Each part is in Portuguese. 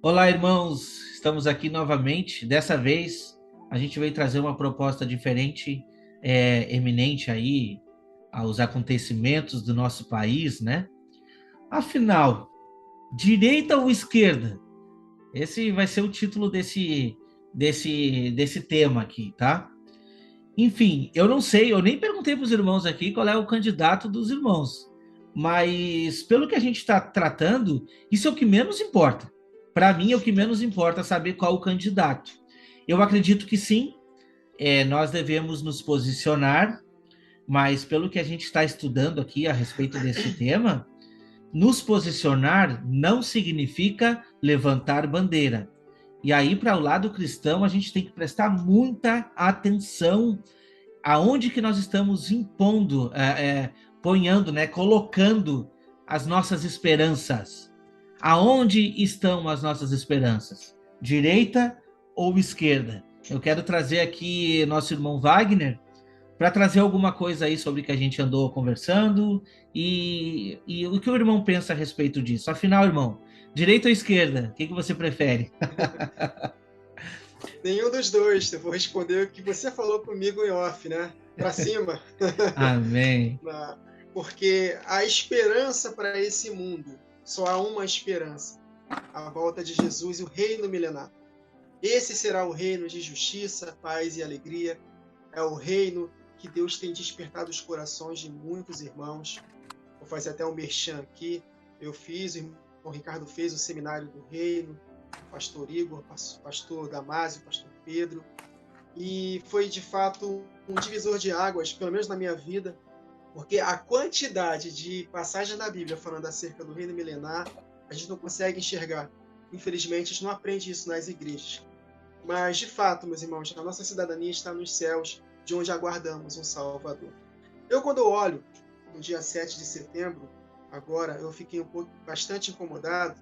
Olá, irmãos, estamos aqui novamente. Dessa vez, a gente veio trazer uma proposta diferente, eminente aí aos acontecimentos do nosso país, né? Afinal, direita ou esquerda? Esse vai ser o título desse tema aqui, tá? Enfim, eu não sei, eu nem perguntei para os irmãos aqui qual é o candidato dos irmãos, mas pelo que a gente está tratando, isso é o que menos importa. Para mim, é o que menos importa saber qual o candidato. Eu acredito que sim, nós devemos nos posicionar, mas pelo que a gente está estudando aqui a respeito desse tema, nos posicionar não significa levantar bandeira. E aí, para o lado cristão, a gente tem que prestar muita atenção aonde que nós estamos impondo, ponhando, né, colocando as nossas esperanças. Aonde estão as nossas esperanças? Direita ou esquerda? Eu quero trazer aqui nosso irmão Wagner para trazer alguma coisa aí sobre o que a gente andou conversando e o que o irmão pensa a respeito disso. Afinal, irmão, direita ou esquerda? O que você prefere? Nenhum dos dois. Eu vou responder o que você falou comigo em off, né? Para cima. Amém. Porque a esperança para esse mundo, só há uma esperança: a volta de Jesus e o reino milenar. Esse será o reino de justiça, paz e alegria. É o reino que Deus tem despertado os corações de muitos irmãos. Vou fazer até um merchan aqui. Eu fiz, o irmão Ricardo fez o seminário do reino, o pastor Igor, o pastor Damásio, o pastor Pedro. E foi, de fato, um divisor de águas, pelo menos na minha vida, porque a quantidade de passagens da Bíblia falando acerca do reino milenar, a gente não consegue enxergar. Infelizmente, a gente não aprende isso nas igrejas. Mas, de fato, meus irmãos, a nossa cidadania está nos céus, de onde aguardamos um Salvador. Eu, quando eu olho no dia 7 de setembro, agora, eu fiquei bastante incomodado,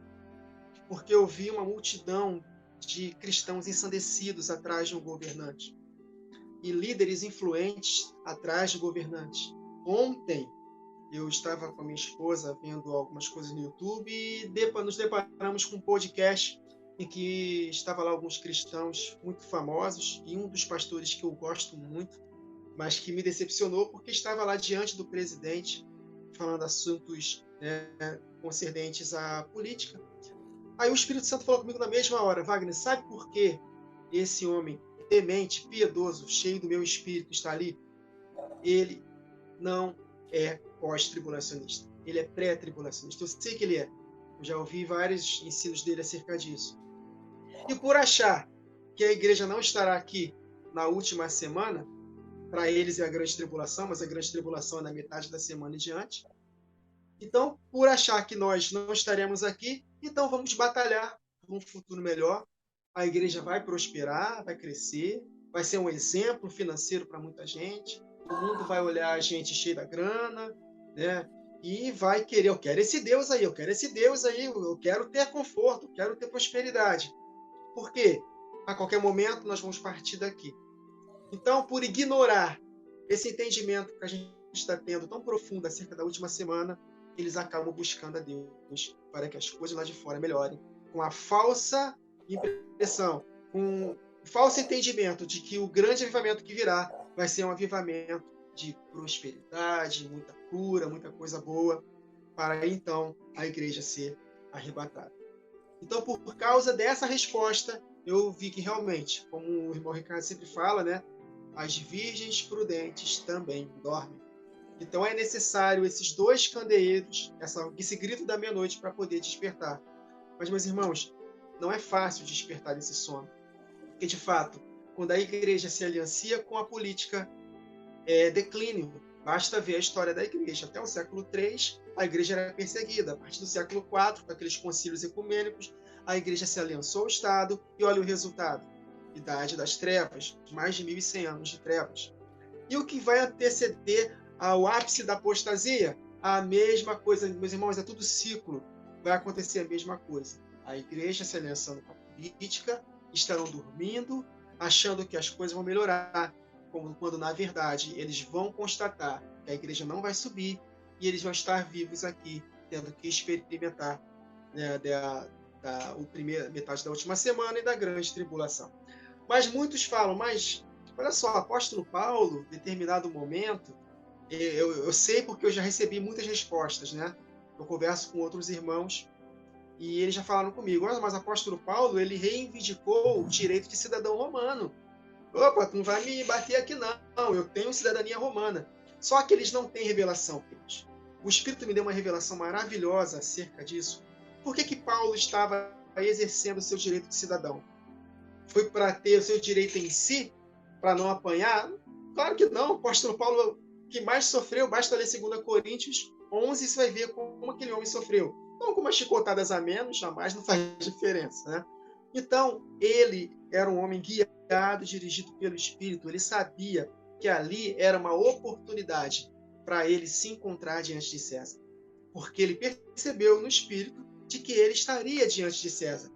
porque eu vi uma multidão de cristãos ensandecidos atrás de um governante e líderes influentes atrás de governantes. Ontem, eu estava com a minha esposa vendo algumas coisas no YouTube e nos deparamos com um podcast em que estava lá alguns cristãos muito famosos e um dos pastores que eu gosto muito, mas que me decepcionou porque estava lá diante do presidente falando assuntos, né, concernentes à política. Aí o Espírito Santo falou comigo na mesma hora: Wagner, sabe por que esse homem temente, piedoso, cheio do meu espírito está ali? Ele não é pós-tribulacionista. Ele é pré-tribulacionista. Eu sei que ele é. Eu já ouvi vários ensinos dele acerca disso. E por achar que a igreja não estará aqui na última semana, para eles é a grande tribulação, mas a grande tribulação é na metade da semana e diante. Então, por achar que nós não estaremos aqui, então vamos batalhar por um futuro melhor. A igreja vai prosperar, vai crescer, vai ser um exemplo financeiro para muita gente. O mundo vai olhar a gente cheio da grana, né? E vai querer, eu quero esse Deus aí, eu quero esse Deus aí, eu quero ter conforto, eu quero ter prosperidade. Por quê? A qualquer momento nós vamos partir daqui. Então, por ignorar esse entendimento que a gente está tendo tão profundo acerca da última semana, eles acabam buscando a Deus para que as coisas lá de fora melhorem, com a falsa impressão, com o falso entendimento de que o grande avivamento que virá vai ser um avivamento de prosperidade, muita cura, muita coisa boa, para então a igreja ser arrebatada. Então, por causa dessa resposta, eu vi que realmente, como o irmão Ricardo sempre fala, né, as virgens prudentes também dormem. Então é necessário esses dois candeeiros, esse grito da meia-noite para poder despertar. Mas, meus irmãos, não é fácil despertar esse sono. Porque, de fato, quando a igreja se aliancia com a política, é declínio. Basta ver a história da igreja. Até o século III, a igreja era perseguida. A partir do século IV, com aqueles concílios ecumênicos, a igreja se aliançou ao Estado e olha o resultado. Idade das trevas, mais de 1.100 anos de trevas. E o que vai anteceder ao ápice da apostasia? A mesma coisa, meus irmãos, é tudo ciclo. Vai acontecer a mesma coisa. A igreja se aliançando com a política, estarão dormindo, achando que as coisas vão melhorar, quando na verdade eles vão constatar que a igreja não vai subir e eles vão estar vivos aqui, tendo que experimentar, né, o primeira metade da última semana e da grande tribulação. Mas muitos falam, mas olha só, apóstolo Paulo, em determinado momento, eu sei porque eu já recebi muitas respostas, né? Eu converso com outros irmãos e eles já falaram comigo, olha, mas apóstolo Paulo, ele reivindicou o direito de cidadão romano. Opa, tu não vai me bater aqui não, eu tenho cidadania romana. Só que eles não têm revelação, queridos. O Espírito me deu uma revelação maravilhosa acerca disso. Por que Paulo estava exercendo o seu direito de cidadão? Foi para ter o seu direito em si? Para não apanhar? Claro que não. O apóstolo Paulo, que mais sofreu, basta ler 2 Coríntios 11, você vai ver como aquele homem sofreu. Não com umas chicotadas a menos, jamais não faz diferença, né? Então, ele era um homem guiado, dirigido pelo Espírito. Ele sabia que ali era uma oportunidade para ele se encontrar diante de César. Porque ele percebeu no Espírito de que ele estaria diante de César.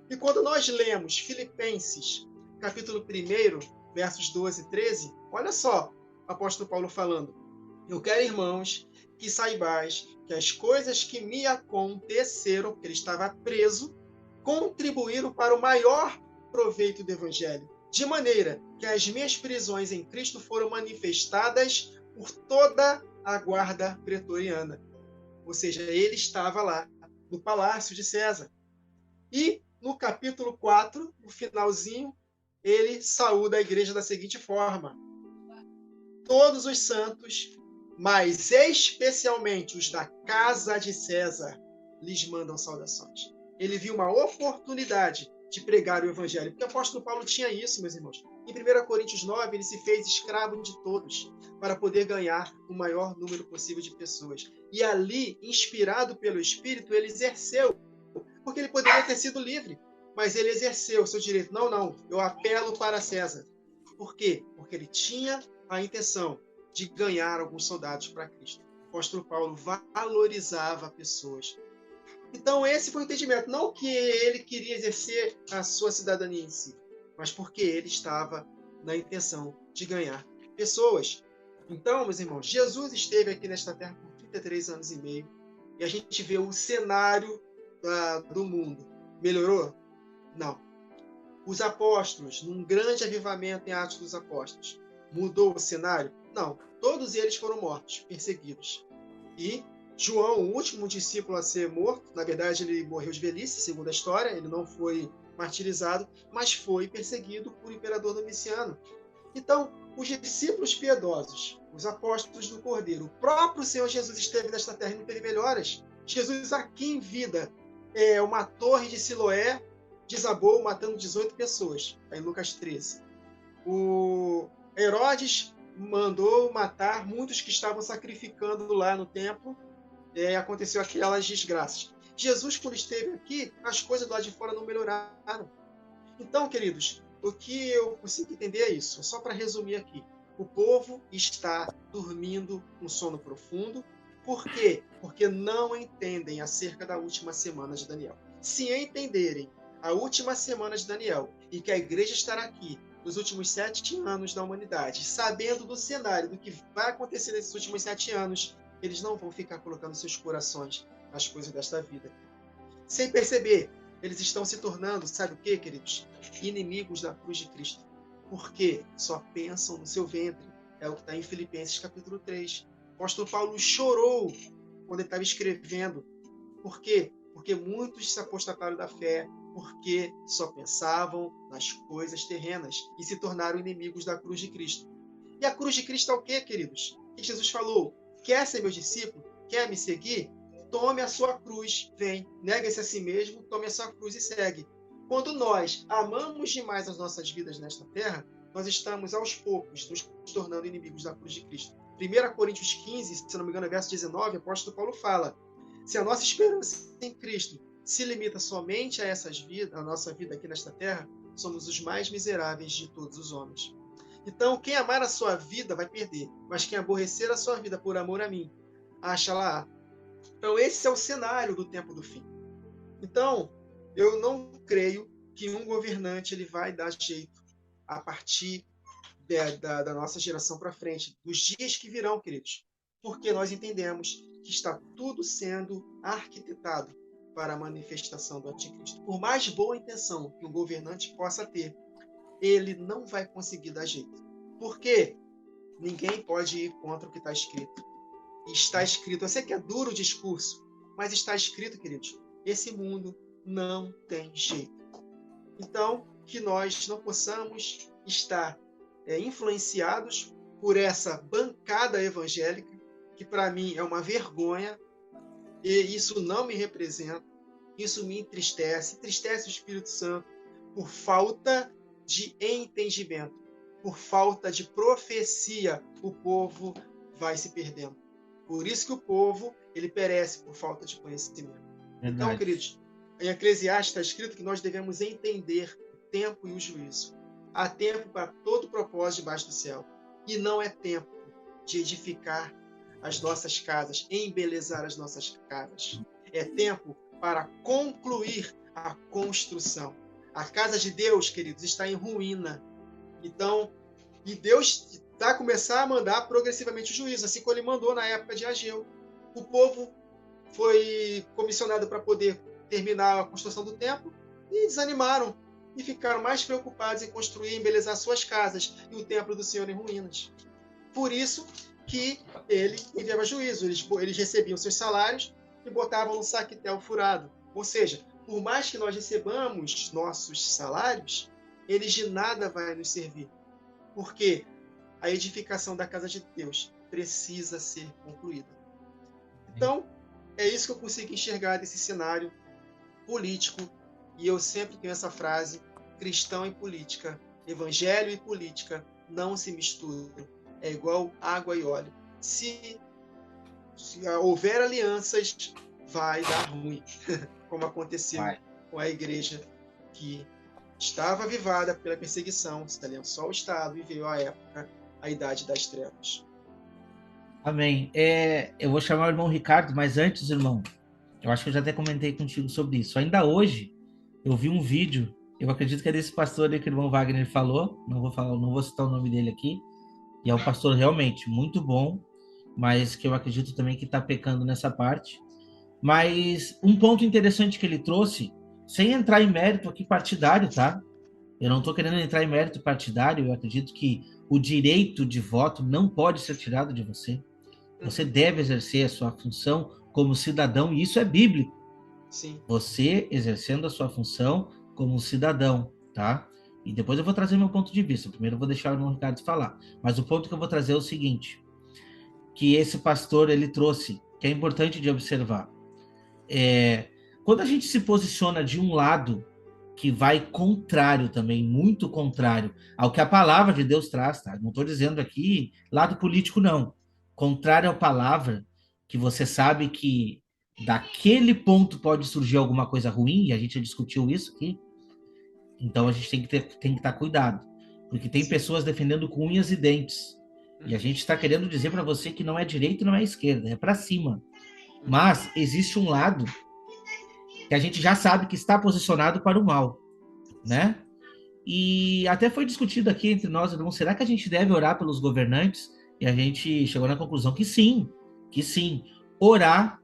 E quando nós lemos Filipenses, capítulo 1, versos 12 e 13, olha só o apóstolo Paulo falando. Eu quero, irmãos, que saibais que as coisas que me aconteceram, porque ele estava preso, contribuíram para o maior proveito do Evangelho, de maneira que as minhas prisões em Cristo foram manifestadas por toda a guarda pretoriana. Ou seja, ele estava lá, no palácio de César. E no capítulo 4, no finalzinho, ele saúda a igreja da seguinte forma: todos os santos, mas especialmente os da casa de César, lhes mandam saudações. Ele viu uma oportunidade de pregar o evangelho, porque o apóstolo Paulo tinha isso, meus irmãos. Em 1 Coríntios 9, ele se fez escravo de todos, para poder ganhar o maior número possível de pessoas. E ali, inspirado pelo Espírito, ele exerceu, porque ele poderia ter sido livre, mas ele exerceu o seu direito. Não, eu apelo para César. Por quê? Porque ele tinha a intenção de ganhar alguns soldados para Cristo. O apóstolo Paulo valorizava pessoas. Então, esse foi o entendimento. Não que ele queria exercer a sua cidadania em si, mas porque ele estava na intenção de ganhar pessoas. Então, meus irmãos, Jesus esteve aqui nesta terra por 33 anos e meio, e a gente vê o cenário do mundo. Melhorou? Não. Os apóstolos, num grande avivamento em Atos dos Apóstolos, mudou o cenário? Não. Todos eles foram mortos, perseguidos. E João, o último discípulo a ser morto, na verdade ele morreu de velhice, segundo a história, ele não foi martirizado, mas foi perseguido por imperador Domiciano. Então, os discípulos piedosos, os apóstolos do Cordeiro, o próprio Senhor Jesus esteve nesta terra e não teve melhoras. Jesus aqui em vida, uma torre de Siloé desabou matando 18 pessoas, em Lucas 13. O Herodes mandou matar muitos que estavam sacrificando lá no templo, aconteceu aquelas desgraças. Jesus, quando esteve aqui, as coisas do lado de fora não melhoraram. Então, queridos, o que eu consigo entender é isso. Só para resumir aqui. O povo está dormindo um sono profundo. Por quê? Porque não entendem acerca da última semana de Daniel. Se entenderem a última semana de Daniel e que a igreja estará aqui nos últimos 7 anos da humanidade, sabendo do cenário, do que vai acontecer nesses últimos 7 anos, eles não vão ficar colocando seus corações nas coisas desta vida. Sem perceber, eles estão se tornando, sabe o que, queridos? Inimigos da cruz de Cristo. Porque só pensam no seu ventre. É o que está em Filipenses capítulo 3. O apóstolo Paulo chorou quando ele estava escrevendo. Por quê? Porque muitos se apostataram da fé, porque só pensavam nas coisas terrenas e se tornaram inimigos da cruz de Cristo. E a cruz de Cristo é o quê, queridos? O que Jesus falou? Quer ser meu discípulo? Quer me seguir? Tome a sua cruz, vem, negue-se a si mesmo, tome a sua cruz e segue. Quando nós amamos demais as nossas vidas nesta terra, nós estamos aos poucos nos tornando inimigos da cruz de Cristo. 1 Coríntios 15, se não me engano, verso 19, o apóstolo Paulo fala: se a nossa esperança em Cristo se limita somente a a nossa vida aqui nesta terra, somos os mais miseráveis de todos os homens. Então, quem amar a sua vida vai perder, mas quem aborrecer a sua vida por amor a mim, acha lá. Então, esse é o cenário do tempo do fim. Então, eu não creio que um governante ele vai dar jeito a partir da nossa geração para frente, dos dias que virão, queridos, porque nós entendemos que está tudo sendo arquitetado para a manifestação do anticristo. Por mais boa intenção que um governante possa ter, ele não vai conseguir dar jeito. Por quê? Ninguém pode ir contra o que está escrito. E está escrito, eu sei que é duro o discurso, mas está escrito, queridos, esse mundo não tem jeito. Então, que nós não possamos estar influenciados por essa bancada evangélica, que para mim é uma vergonha, e isso não me representa, isso me entristece o Espírito Santo por falta de entendimento, por falta de profecia, o povo vai se perdendo. Por isso que o povo, ele perece por falta de conhecimento. Verdade. Então, queridos, em Eclesiastes está escrito que nós devemos entender o tempo e o juízo. Há tempo para todo propósito debaixo do céu. E não é tempo de edificar as nossas casas, embelezar as nossas casas. É tempo para concluir a construção. A casa de Deus, queridos, está em ruína. Então, e Deus vai começar a mandar progressivamente o juízo, assim como ele mandou na época de Ageu. O povo foi comissionado para poder terminar a construção do templo e desanimaram e ficaram mais preocupados em construir e embelezar suas casas e o templo do Senhor em ruínas. Por isso que ele enviava juízo. Eles recebiam seus salários e botavam no saquetel furado. Ou seja, por mais que nós recebamos nossos salários, eles de nada vai nos servir. Porque a edificação da casa de Deus precisa ser concluída. Então, é isso que eu consigo enxergar desse cenário político. E eu sempre tenho essa frase: cristão e política, evangelho e política não se misturam. É igual água e óleo. Se houver alianças, vai dar ruim. Como aconteceu com a igreja que estava avivada pela perseguição, se aliançou ao Estado e veio à época a Idade das Trevas. Amém. Eu vou chamar o irmão Ricardo, mas antes, irmão, eu acho que eu já até comentei contigo sobre isso. Ainda hoje, eu vi um vídeo, eu acredito que é desse pastor ali que o irmão Wagner falou, não vou citar o nome dele aqui, e é um pastor realmente muito bom, mas que eu acredito também que está pecando nessa parte. Mas um ponto interessante que ele trouxe, sem entrar em mérito aqui partidário, tá? Eu não estou querendo entrar em mérito partidário, eu acredito que o direito de voto não pode ser tirado de você. Você deve exercer a sua função como cidadão, e isso é bíblico. Sim. Você exercendo a sua função como cidadão, tá? E depois eu vou trazer meu ponto de vista. Primeiro eu vou deixar o irmão Ricardo falar. Mas o ponto que eu vou trazer é o seguinte, que esse pastor, ele trouxe, que é importante de observar. Quando a gente se posiciona de um lado que vai contrário também, muito contrário ao que a palavra de Deus traz, tá? Não estou dizendo aqui lado político, não. Contrário à palavra, que você sabe que daquele ponto pode surgir alguma coisa ruim, e a gente já discutiu isso aqui, então a gente tem que estar cuidado, porque tem pessoas defendendo com unhas e dentes, e a gente está querendo dizer para você que não é direita e não é esquerda, é para cima. Mas existe um lado que a gente já sabe que está posicionado para o mal, né? E até foi discutido aqui entre nós, irmãos, será que a gente deve orar pelos governantes? E a gente chegou na conclusão que sim. Orar,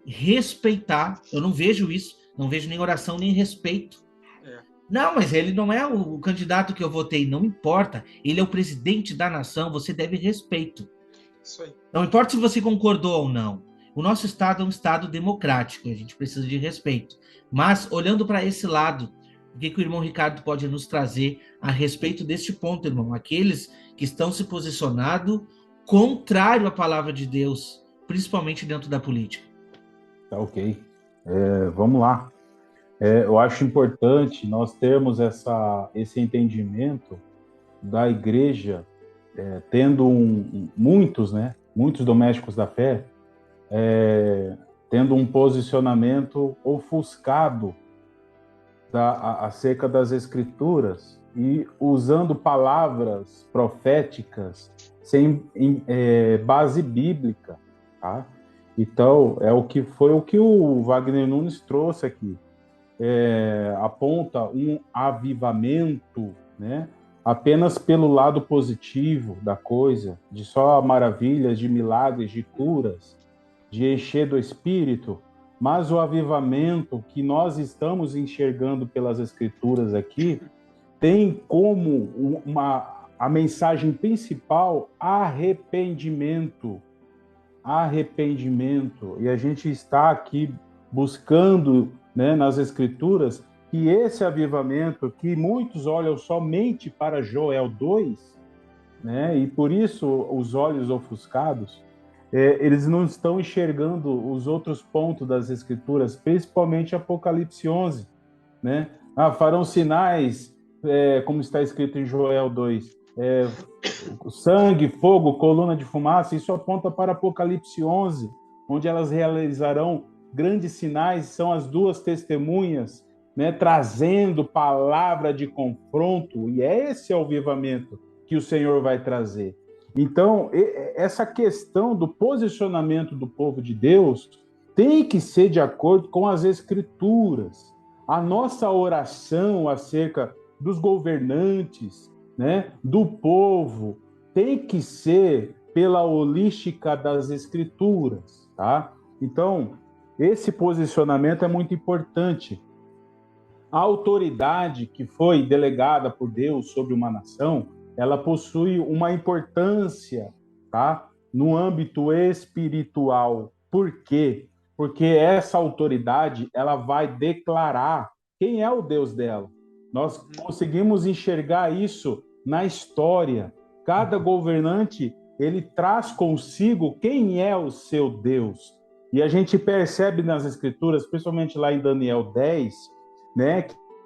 respeitar. Eu não vejo isso, não vejo nem oração, nem respeito. Não, mas ele não é o candidato que eu votei, não importa. Ele é o presidente da nação, você deve respeito. Isso aí. Não importa se você concordou ou não. O nosso Estado é um Estado democrático, a gente precisa de respeito. Mas, olhando para esse lado, o que o irmão Ricardo pode nos trazer a respeito deste ponto, irmão? Aqueles que estão se posicionando contrário à palavra de Deus, principalmente dentro da política. Tá ok. Vamos lá. Eu acho importante nós termos esse entendimento da igreja, tendo muitos domésticos da fé, tendo um posicionamento ofuscado acerca das Escrituras e usando palavras proféticas sem base bíblica, tá? Então, foi o que o Wagner Nunes trouxe aqui. Aponta um avivamento, né? Apenas pelo lado positivo da coisa, de só maravilhas, de milagres, de curas, de encher do Espírito, mas o avivamento que nós estamos enxergando pelas Escrituras aqui tem como a mensagem principal arrependimento. Arrependimento. E a gente está aqui buscando, né, nas Escrituras que esse avivamento, que muitos olham somente para Joel 2, né, e por isso os olhos ofuscados, eles não estão enxergando os outros pontos das Escrituras, principalmente Apocalipse 11, né? Farão sinais, como está escrito em Joel 2, sangue, fogo, coluna de fumaça. Isso aponta para Apocalipse 11, onde elas realizarão grandes sinais, são as duas testemunhas, né, trazendo palavra de confronto, e esse é o avivamento que o Senhor vai trazer. Então, essa questão do posicionamento do povo de Deus tem que ser de acordo com as Escrituras. A nossa oração acerca dos governantes, né, do povo, tem que ser pela holística das Escrituras, tá? Então, esse posicionamento é muito importante. A autoridade que foi delegada por Deus sobre uma nação, ela possui uma importância, tá? No âmbito espiritual. Por quê? Porque essa autoridade, ela vai declarar quem é o Deus dela. Nós conseguimos enxergar isso na história. Cada governante, ele traz consigo quem é o seu Deus. E a gente percebe nas Escrituras, principalmente lá em Daniel 10, né,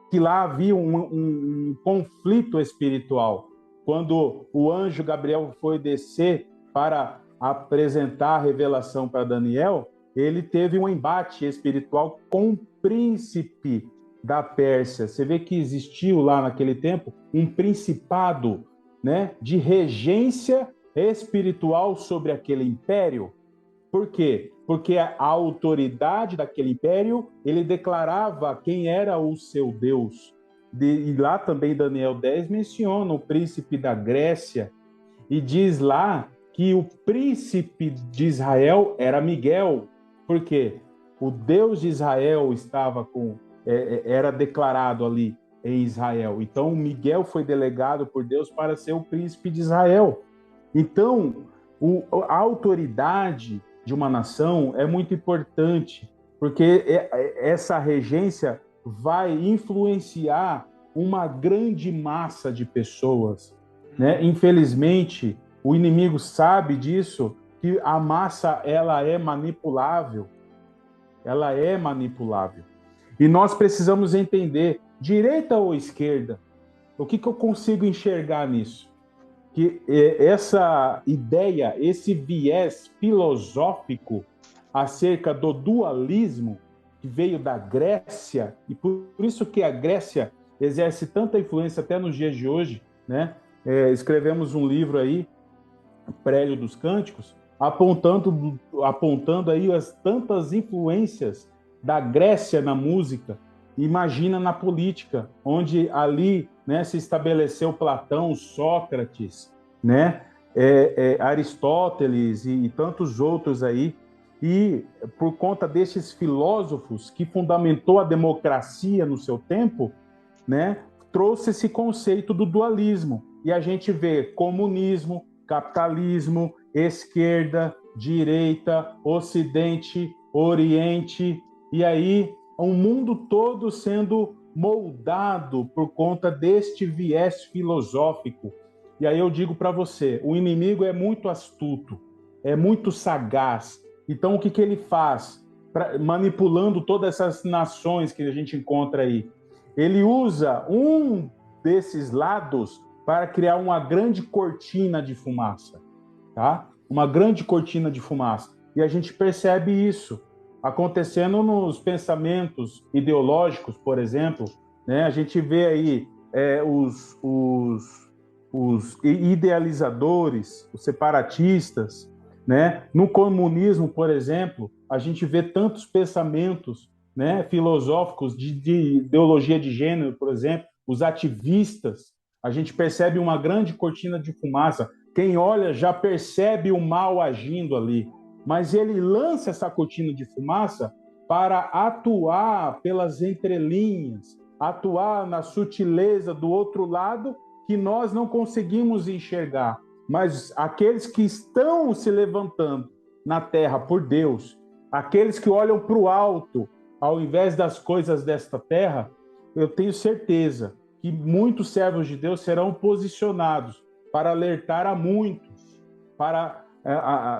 que lá havia um conflito espiritual. Quando o anjo Gabriel foi descer para apresentar a revelação para Daniel, ele teve um embate espiritual com o príncipe da Pérsia. Você vê que existiu lá naquele tempo um principado, né, de regência espiritual sobre aquele império. Por quê? Porque a autoridade daquele império, ele declarava quem era o seu Deus. E lá também Daniel 10 menciona o príncipe da Grécia e diz lá que o príncipe de Israel era Miguel. Por quê? O Deus de Israel era declarado ali em Israel. Então, Miguel foi delegado por Deus para ser o príncipe de Israel. Então, a autoridade de uma nação é muito importante, porque essa regência vai influenciar uma grande massa de pessoas, né? Infelizmente, o inimigo sabe disso, que a massa ela é manipulável. Ela é manipulável. E nós precisamos entender, direita ou esquerda, o que eu consigo enxergar nisso? Que essa ideia, esse viés filosófico acerca do dualismo que veio da Grécia, e por isso que a Grécia exerce tanta influência até nos dias de hoje, né? Escrevemos um livro aí, Prélio dos Cânticos, apontando aí as tantas influências da Grécia na música. Imagina na política, onde ali, né, se estabeleceu Platão, Sócrates, né, Aristóteles e tantos outros aí. E por conta desses filósofos que fundamentou a democracia no seu tempo, né, trouxe esse conceito do dualismo. E a gente vê comunismo, capitalismo, esquerda, direita, ocidente, oriente, e aí o mundo todo sendo moldado por conta deste viés filosófico. E aí eu digo para você, o inimigo é muito astuto, é muito sagaz. Então o que ele faz? Manipulando todas essas nações que a gente encontra aí. Ele usa um desses lados para criar uma grande cortina de fumaça, tá? Uma grande cortina de fumaça. E a gente percebe isso acontecendo nos pensamentos ideológicos, por exemplo, né? A gente vê aí os idealizadores, os separatistas, né? No comunismo, por exemplo, a gente vê tantos pensamentos, né, filosóficos de ideologia de gênero, por exemplo, os ativistas. A gente percebe uma grande cortina de fumaça. Quem olha já percebe o mal agindo ali. Mas ele lança essa cortina de fumaça para atuar pelas entrelinhas, atuar na sutileza do outro lado que nós não conseguimos enxergar. Mas aqueles que estão se levantando na terra por Deus, aqueles que olham para o alto, ao invés das coisas desta terra, eu tenho certeza que muitos servos de Deus serão posicionados para alertar a muitos, para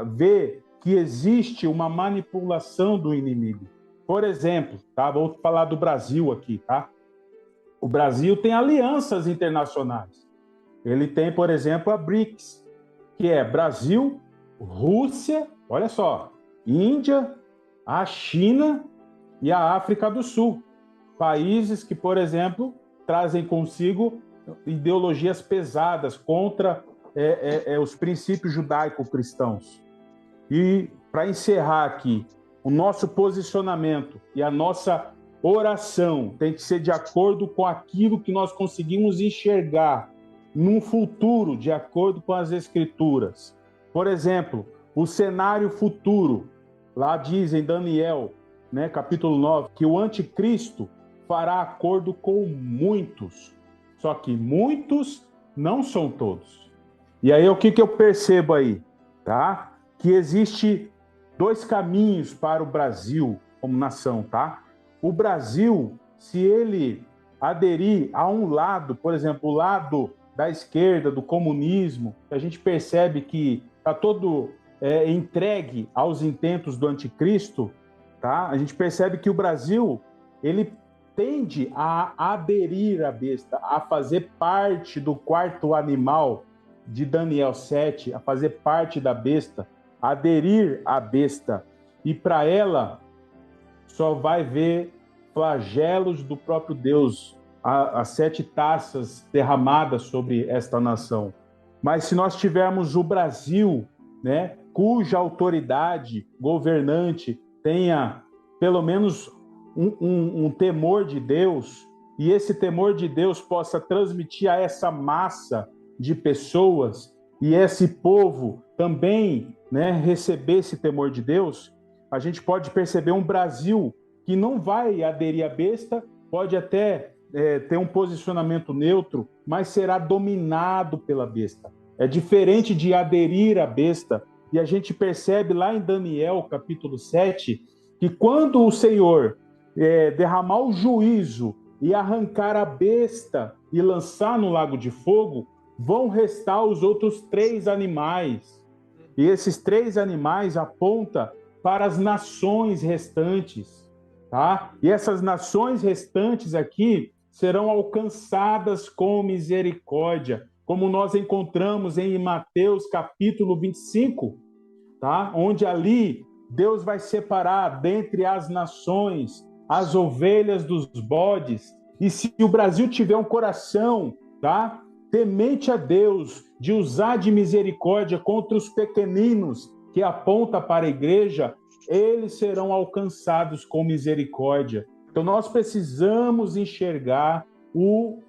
ver que existe uma manipulação do inimigo. Por exemplo, tá? Vou falar do Brasil aqui, tá? O Brasil tem alianças internacionais. Ele tem, por exemplo, a BRICS, que é Brasil, Rússia, olha só, Índia, a China e a África do Sul. Países que, por exemplo, trazem consigo ideologias pesadas contra os princípios judaico-cristãos. E, para encerrar aqui, o nosso posicionamento e a nossa oração tem que ser de acordo com aquilo que nós conseguimos enxergar num futuro, de acordo com as Escrituras. Por exemplo, o cenário futuro, lá diz em Daniel, né, capítulo 9, que o anticristo fará acordo com muitos, só que muitos não são todos. E aí o que eu percebo aí? Tá? Que existe dois caminhos para o Brasil como nação, tá? O Brasil, se ele aderir a um lado, por exemplo, o lado da esquerda, do comunismo, a gente percebe que está todo entregue aos intentos do anticristo, tá? A gente percebe que o Brasil, ele tende a aderir à besta, a fazer parte do quarto animal de Daniel 7, a fazer parte da besta, aderir à besta. E para ela, só vai ver flagelos do próprio Deus, as 7 taças derramadas sobre esta nação. Mas se nós tivermos o Brasil, né, cuja autoridade governante tenha pelo menos um temor de Deus, e esse temor de Deus possa transmitir a essa massa de pessoas, e esse povo também, né, receber esse temor de Deus, a gente pode perceber um Brasil que não vai aderir à besta, pode até ter um posicionamento neutro, mas será dominado pela besta. É diferente de aderir à besta. E a gente percebe lá em Daniel, capítulo 7, que quando o Senhor derramar o juízo e arrancar a besta e lançar no lago de fogo, vão restar os outros 3 animais. E esses 3 animais apontam para as nações restantes, tá? E essas nações restantes aqui serão alcançadas com misericórdia, como nós encontramos em Mateus capítulo 25, tá? Onde ali Deus vai separar dentre as nações as ovelhas dos bodes. E se o Brasil tiver um coração, tá, temente a Deus, de usar de misericórdia contra os pequeninos, que aponta para a igreja, eles serão alcançados com misericórdia. Então nós precisamos enxergar o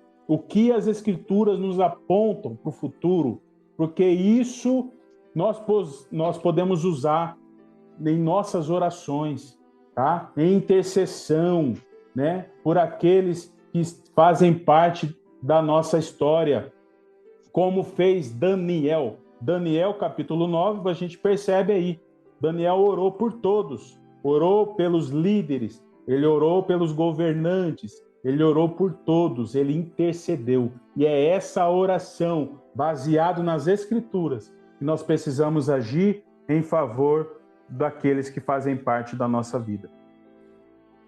que as Escrituras nos apontam para o futuro, porque isso nós podemos usar em nossas orações, tá? Em intercessão, né? Por aqueles que fazem parte da nossa história, como fez Daniel. Daniel, capítulo 9, a gente percebe aí, Daniel orou por todos, orou pelos líderes, ele orou pelos governantes, ele orou por todos, ele intercedeu. E é essa oração, baseada nas Escrituras, que nós precisamos agir em favor daqueles que fazem parte da nossa vida.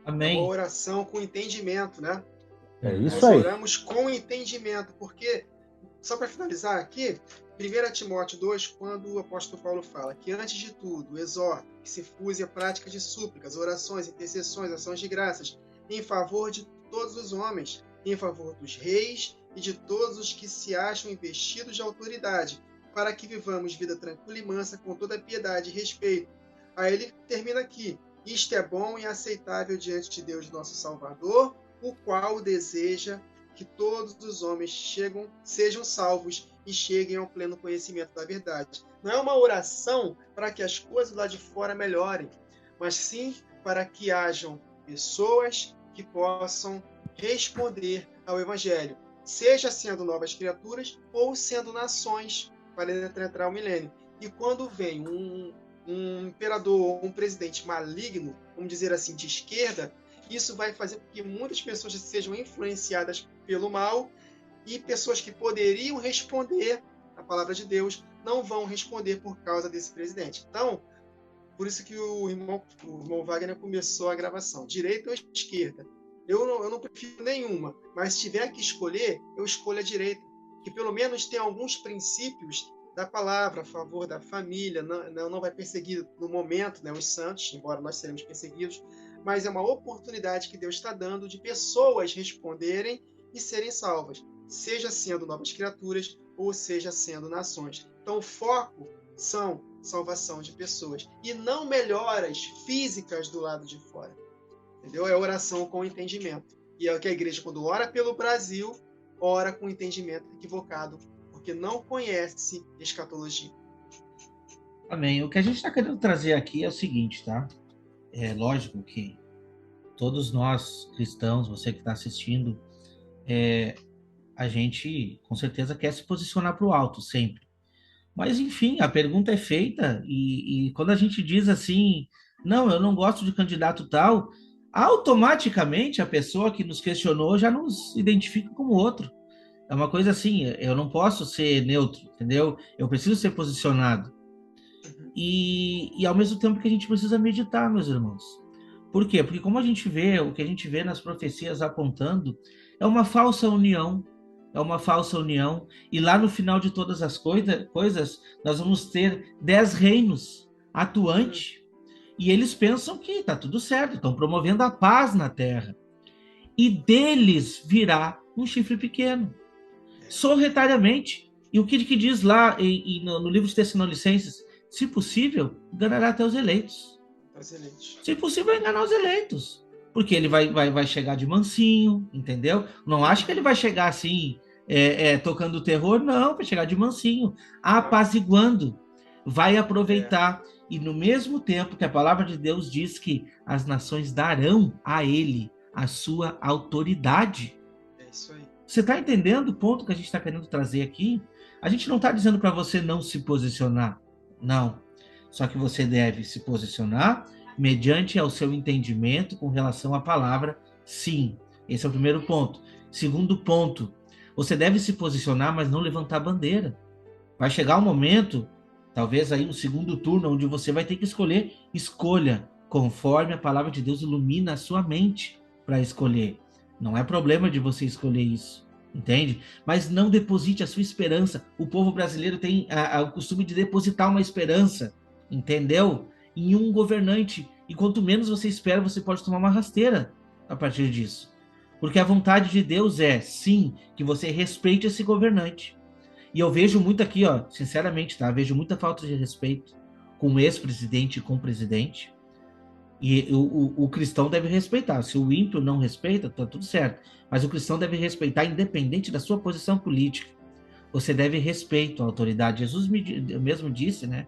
Amém. É uma oração com entendimento, né? É isso Nós aí. oramos com entendimento, porque, só para finalizar aqui, 1 Timóteo 2, quando o apóstolo Paulo fala que, antes de tudo, exorta que se fuse a prática de súplicas, orações, intercessões, ações de graças, em favor de todos os homens, em favor dos reis e de todos os que se acham investidos de autoridade, para que vivamos vida tranquila e mansa, com toda piedade e respeito. Aí ele termina aqui: isto é bom e aceitável diante de Deus, nosso Salvador, o qual deseja que todos os homens sejam salvos e cheguem ao pleno conhecimento da verdade. Não é uma oração para que as coisas lá de fora melhorem, mas sim para que hajam pessoas que possam responder ao Evangelho, seja sendo novas criaturas ou sendo nações para entrar o milênio. E quando vem um imperador ou um presidente maligno, vamos dizer assim, de esquerda, isso vai fazer com que muitas pessoas sejam influenciadas pelo mal, e pessoas que poderiam responder à palavra de Deus não vão responder por causa desse presidente. Então, por isso que o irmão Wagner começou a gravação. Direita ou esquerda? Eu não prefiro nenhuma, mas se tiver que escolher, eu escolho a direita, que pelo menos tem alguns princípios da palavra a favor da família, não vai perseguir no momento, né, os santos, embora nós seremos perseguidos, mas é uma oportunidade que Deus está dando de pessoas responderem e serem salvas, seja sendo novas criaturas ou seja sendo nações. Então o foco são salvação de pessoas e não melhoras físicas do lado de fora. Entendeu? É oração com entendimento. E é o que a igreja, quando ora pelo Brasil, ora com entendimento equivocado, porque não conhece escatologia. Amém. O que a gente está querendo trazer aqui é o seguinte, tá? É lógico que todos nós cristãos, você que está assistindo, a gente com certeza quer se posicionar para o alto sempre. Mas, enfim, a pergunta é feita e quando a gente diz assim, não, eu não gosto de candidato tal, automaticamente a pessoa que nos questionou já nos identifica como outro. É uma coisa assim, eu não posso ser neutro, entendeu? Eu preciso ser posicionado. E ao mesmo tempo que a gente precisa meditar, meus irmãos. Por quê? Porque como a gente vê, o que a gente vê nas profecias apontando, é uma falsa união, e lá no final de todas as coisas, nós vamos ter 10 reinos atuantes, e eles pensam que está tudo certo, estão promovendo a paz na terra, e deles virá um chifre pequeno, sorretariamente. E o que diz lá no livro de Tessalonicenses? Se possível, enganará até os eleitos. Se possível, enganar os eleitos. Porque ele vai chegar de mansinho, entendeu? Não acho que ele vai chegar assim, tocando terror, não. Vai chegar de mansinho, apaziguando. Vai aproveitar. E no mesmo tempo que a palavra de Deus diz que as nações darão a ele a sua autoridade. É isso aí. Você está entendendo o ponto que a gente está querendo trazer aqui? A gente não está dizendo para você não se posicionar. Não. Só que você deve se posicionar mediante ao seu entendimento com relação à palavra, sim. Esse é o primeiro ponto. Segundo ponto, você deve se posicionar, mas não levantar bandeira. Vai chegar um momento, talvez aí um segundo turno, onde você vai ter que escolher. Escolha conforme a palavra de Deus ilumina a sua mente para escolher. Não é problema de você escolher isso. Entende? Mas não deposite a sua esperança. O povo brasileiro tem o costume de depositar uma esperança, entendeu? Em um governante. E quanto menos você espera, você pode tomar uma rasteira a partir disso. Porque a vontade de Deus é, sim, que você respeite esse governante. E eu vejo muito aqui, ó, sinceramente, tá? Vejo muita falta de respeito com o ex-presidente e com o presidente. E o cristão deve respeitar. Se o ímpio não respeita, tá tudo certo. Mas o cristão deve respeitar, independente da sua posição política. Você deve respeito à autoridade. Jesus mesmo disse, né?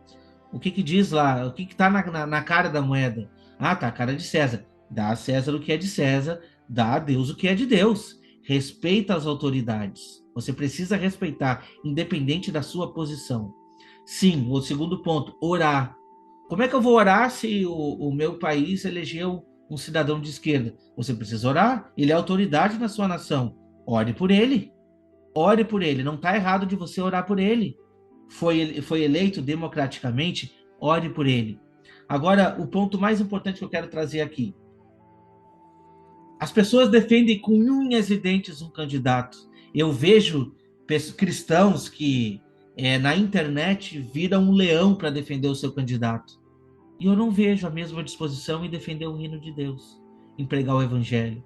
O que diz lá? O que está na cara da moeda? Ah, tá a cara de César. Dá a César o que é de César, dá a Deus o que é de Deus. Respeita as autoridades. Você precisa respeitar, independente da sua posição. Sim, o segundo ponto, orar. Como é que eu vou orar se o meu país elegeu um cidadão de esquerda? Você precisa orar. Ele é autoridade na sua nação. Ore por ele. Ore por ele. Não está errado de você orar por ele. Foi eleito democraticamente. Ore por ele. Agora, o ponto mais importante que eu quero trazer aqui. As pessoas defendem com unhas e dentes um candidato. Eu vejo cristãos que na internet viram um leão para defender o seu candidato. E eu não vejo a mesma disposição em defender o reino de Deus, em pregar o evangelho.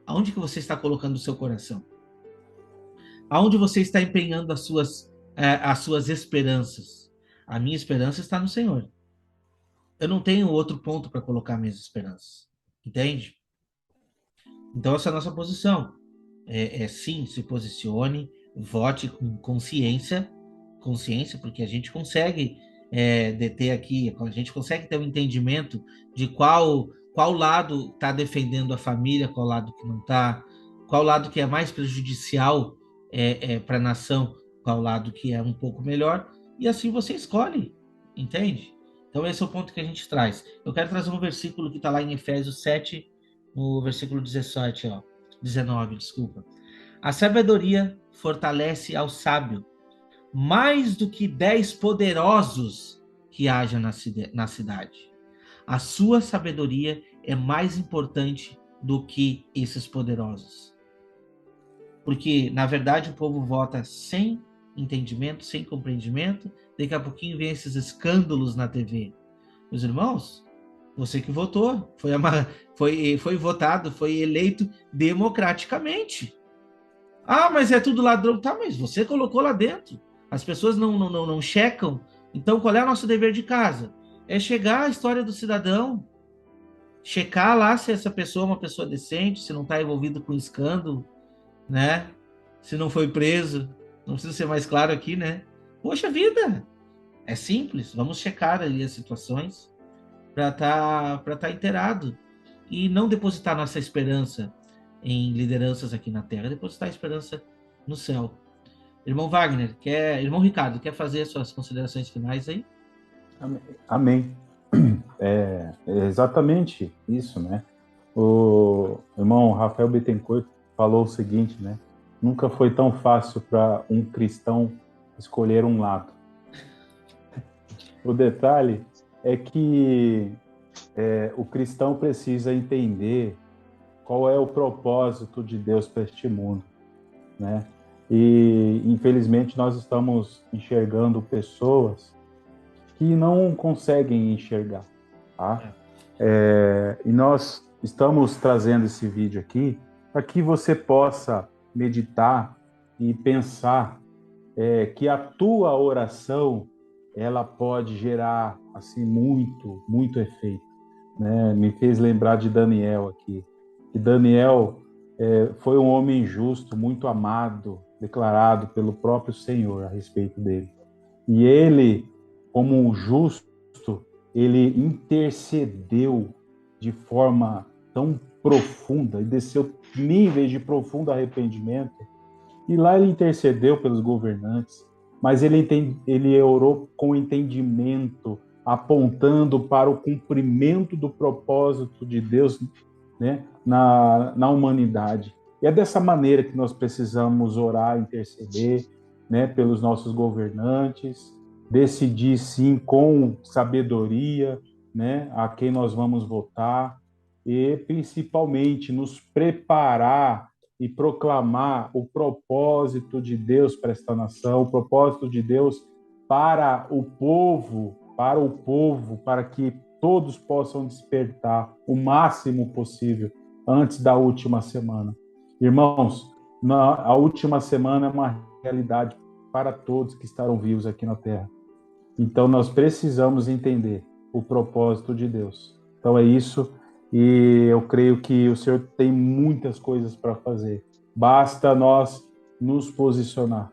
Aonde que você está colocando o seu coração? Aonde você está empenhando as suas esperanças? A minha esperança está no Senhor. Eu não tenho outro ponto para colocar minhas esperanças. Entende? Então essa é a nossa posição. Sim, se posicione, vote com consciência, porque a gente consegue deter aqui, a gente consegue ter um entendimento de qual qual lado está defendendo a família, qual lado que não está, qual lado que é mais prejudicial para a nação, qual lado que é um pouco melhor, e assim você escolhe, entende? Então esse é o ponto que a gente traz. Eu quero trazer um versículo que está lá em Efésios 7, no versículo 17, 19, desculpa. A sabedoria fortalece ao sábio, mais do que 10 poderosos que haja na cidade. A sua sabedoria é mais importante do que esses poderosos. Porque, na verdade, o povo vota sem entendimento, sem compreendimento. Daqui a pouquinho vem esses escândalos na TV. Meus irmãos, você que votou, foi votado, foi eleito democraticamente. Ah, mas é tudo ladrão. Tá, mas você colocou lá dentro. As pessoas não checam. Então, qual é o nosso dever de casa? É chegar à história do cidadão, checar lá se essa pessoa é uma pessoa decente, se não está envolvido com escândalo, né? Se não foi preso. Não precisa ser mais claro aqui, né? Poxa vida! É simples. Vamos checar ali as situações para tá inteirado. E não depositar nossa esperança em lideranças aqui na Terra, depositar a esperança no céu. Irmão Wagner, irmão Ricardo, quer fazer suas considerações finais aí? Amém. É exatamente isso, né? O irmão Rafael Bittencourt falou o seguinte, né? Nunca foi tão fácil para um cristão escolher um lado. O detalhe é que o cristão precisa entender qual é o propósito de Deus para este mundo, né? E, infelizmente, nós estamos enxergando pessoas que não conseguem enxergar, tá? E nós estamos trazendo esse vídeo aqui para que você possa meditar e pensar que a tua oração ela pode gerar assim muito efeito, né? Me fez lembrar de Daniel aqui. Que Daniel foi um homem justo, muito amado, declarado pelo próprio Senhor a respeito dele. E ele, como um justo, ele intercedeu de forma tão profunda e desceu níveis de profundo arrependimento. E lá ele intercedeu pelos governantes, mas ele orou com entendimento, apontando para o cumprimento do propósito de Deus, né, na humanidade. E é dessa maneira que nós precisamos orar, interceder, né, pelos nossos governantes, decidir sim com sabedoria, né, a quem nós vamos votar e principalmente nos preparar e proclamar o propósito de Deus para esta nação, o propósito de Deus para o povo, para que todos possam despertar o máximo possível antes da última semana. Irmãos, a última semana é uma realidade para todos que estarão vivos aqui na Terra. Então, nós precisamos entender o propósito de Deus. Então, é isso. E eu creio que o Senhor tem muitas coisas para fazer. Basta nós nos posicionar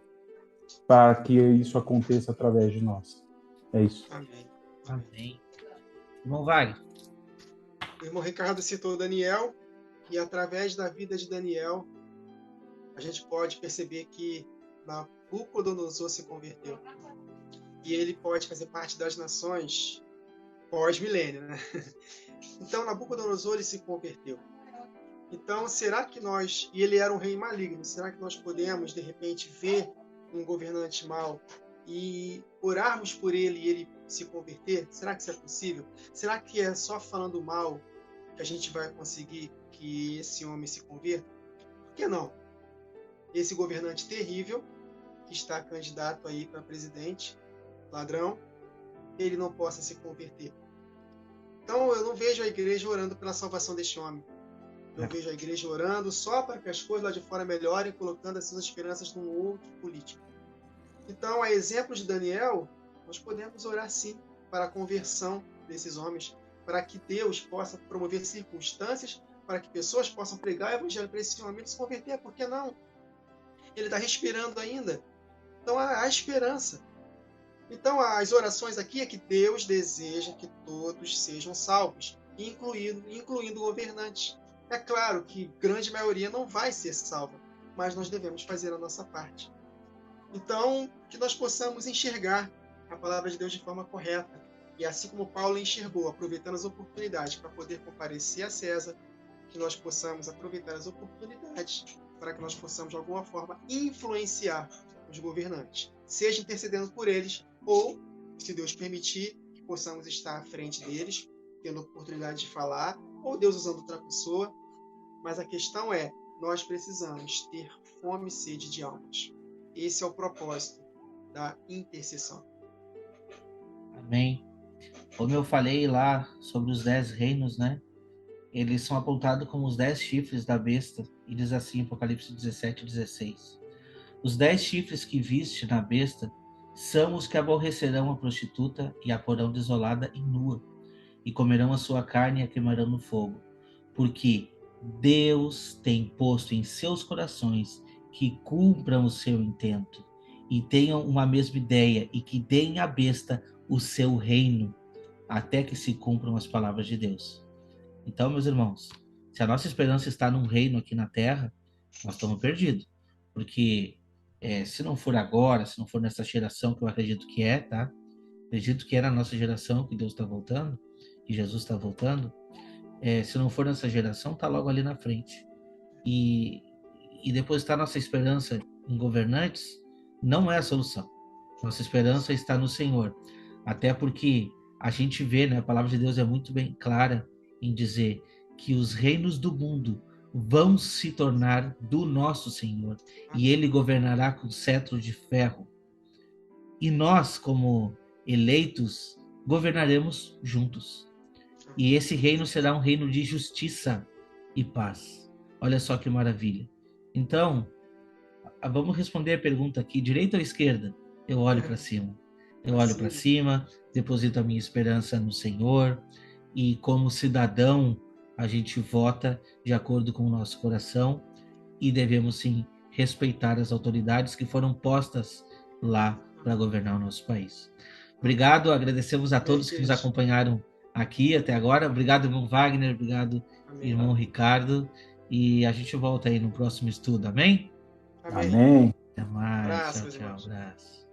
para que isso aconteça através de nós. É isso. Amém. Amém. Irmão Wagner. O irmão Ricardo citou Daniel, e através da vida de Daniel, a gente pode perceber que Nabucodonosor se converteu. E ele pode fazer parte das nações pós-milênio, né? Então, Nabucodonosor ele se converteu. Então, será que nós... E ele era um rei maligno. Será que nós podemos, de repente, ver um governante mau e orarmos por ele e ele se converter? Será que isso é possível? Será que é só falando mal que a gente vai conseguir que esse homem se converta? Por que não? Esse governante terrível, que está candidato aí para presidente, ladrão, ele não possa se converter. Então, eu não vejo a igreja orando pela salvação deste homem. Eu vejo a igreja orando só para que as coisas lá de fora melhorem, colocando as suas esperanças num outro político. Então, a exemplo de Daniel, nós podemos orar sim para a conversão desses homens, para que Deus possa promover circunstâncias, para que pessoas possam pregar o evangelho para esse homem e se converter. Por que não? Ele está respirando ainda. Então, há esperança. Então, as orações aqui é que Deus deseja que todos sejam salvos. incluindo governantes. É claro que grande maioria não vai ser salva, mas nós devemos fazer a nossa parte. Então, que nós possamos enxergar a palavra de Deus de forma correta. E assim como Paulo enxergou, aproveitando as oportunidades para poder comparecer a César, que nós possamos aproveitar as oportunidades para que nós possamos, de alguma forma, influenciar os governantes. Seja intercedendo por eles, ou, se Deus permitir, que possamos estar à frente deles, tendo oportunidade de falar, ou Deus usando outra pessoa. Mas a questão é, nós precisamos ter fome e sede de almas. Esse é o propósito da intercessão. Amém. Como eu falei lá sobre os 10 reinos, né? Eles são apontados como os 10 chifres da besta, e diz assim, Apocalipse 17, 16. Os 10 chifres que viste na besta são os que aborrecerão a prostituta e a porão desolada e nua, e comerão a sua carne e a queimarão no fogo, porque Deus tem posto em seus corações que cumpram o seu intento, e tenham uma mesma ideia, e que deem à besta o seu reino, até que se cumpram as palavras de Deus. Então, meus irmãos, se a nossa esperança está num reino aqui na terra, nós estamos perdidos. Porque se não for agora, se não for nessa geração, que eu acredito que é, tá? Acredito que é na nossa geração que Deus está voltando, que Jesus está voltando. Se não for nessa geração, tá logo ali na frente. E depositar nossa esperança em governantes não é a solução. Nossa esperança está no Senhor. Até porque a gente vê, né, a palavra de Deus é muito bem clara em dizer que os reinos do mundo vão se tornar do nosso Senhor, e ele governará com cetro de ferro. E nós, como eleitos, governaremos juntos. E esse reino será um reino de justiça e paz. Olha só que maravilha. Então, vamos responder a pergunta aqui, direita ou esquerda? Eu olho para cima. Eu olho para cima, deposito a minha esperança no Senhor, e como cidadão, a gente vota de acordo com o nosso coração, e devemos sim respeitar as autoridades que foram postas lá para governar o nosso país. Obrigado, agradecemos a todos que nos acompanharam aqui até agora. Obrigado, irmão Wagner, obrigado, irmão Ricardo, e a gente volta aí no próximo estudo, amém? Amém. Amém. Até mais, Abraço, tchau, meus irmãos. abraço.